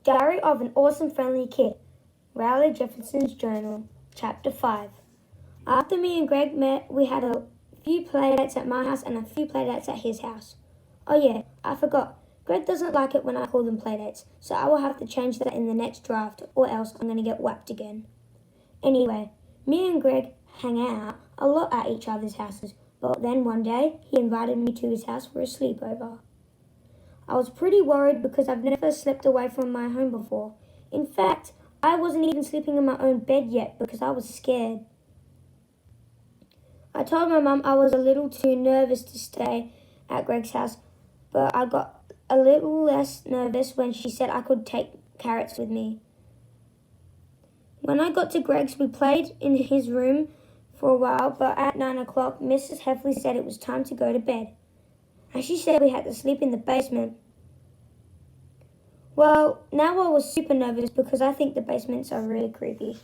Diary of an Awesome Friendly Kid. Riley Jefferson's Journal. Chapter 5. After me and Greg met, we had a few playdates at my house and a few playdates at his house. Oh yeah, I forgot. Greg doesn't like it when I call them playdates, so I will have to change that in the next draft or else I'm going to get whacked again. Anyway, me and Greg hang out a lot at each other's houses, but then one day he invited me to his house for a sleepover. I was pretty worried because I've never slept away from my home before. In fact, I wasn't even sleeping in my own bed yet because I was scared. I told my mum I was a little too nervous to stay at Greg's house, but I got a little less nervous when she said I could take Carrots with me. When I got to Greg's, we played in his room for a while, but at 9 o'clock, Mrs. Heffley said it was time to go to bed, and she said we had to sleep in the basement. Well, now I was super nervous because I think the basements are really creepy.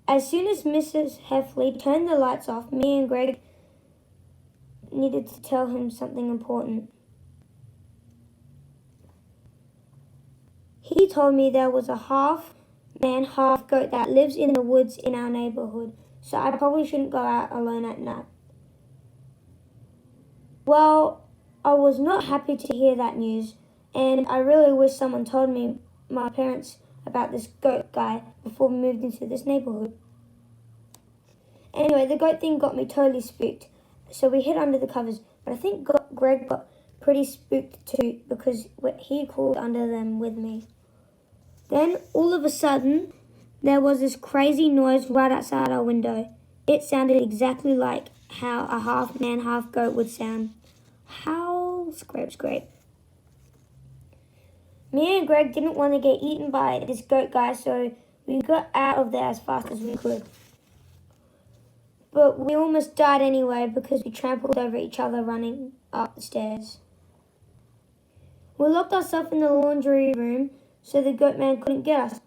As soon as Mrs. Heffley turned the lights off, me and Greg needed to tell him something important. He told me there was a half-man, half-goat that lives in the woods in our neighborhood, so I probably shouldn't go out alone at night. Well, I was not happy to hear that news, and I really wish someone told my parents about this goat guy before we moved into this neighborhood. Anyway, the goat thing got me totally spooked, so we hid under the covers, but I think Greg got pretty spooked too because he crawled under them with me. Then, all of a sudden, there was this crazy noise right outside our window. It sounded exactly like how a half-man, half-goat would sound. Howl, scrape, scrape. Me and Greg didn't want to get eaten by this goat guy, so we got out of there as fast as we could. But we almost died anyway because we trampled over each other running up the stairs. We locked ourselves in the laundry room so the goat man couldn't get us.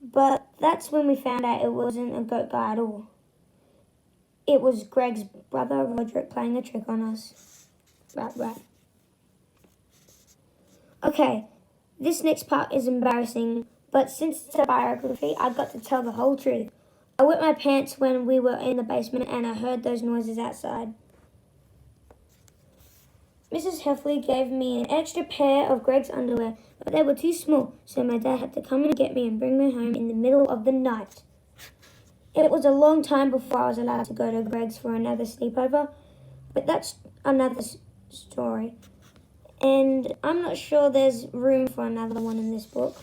But that's when we found out it wasn't a goat guy at all. It was Greg's brother, Roderick, playing a trick on us. Right. Okay, this next part is embarrassing, but since it's a biography, I got to tell the whole truth. I wet my pants when we were in the basement and I heard those noises outside. Mrs. Heffley gave me an extra pair of Greg's underwear, but they were too small, so my dad had to come and get me and bring me home in the middle of the night. It was a long time before I was allowed to go to Greg's for another sleepover, but that's another story. And I'm not sure there's room for another one in this book.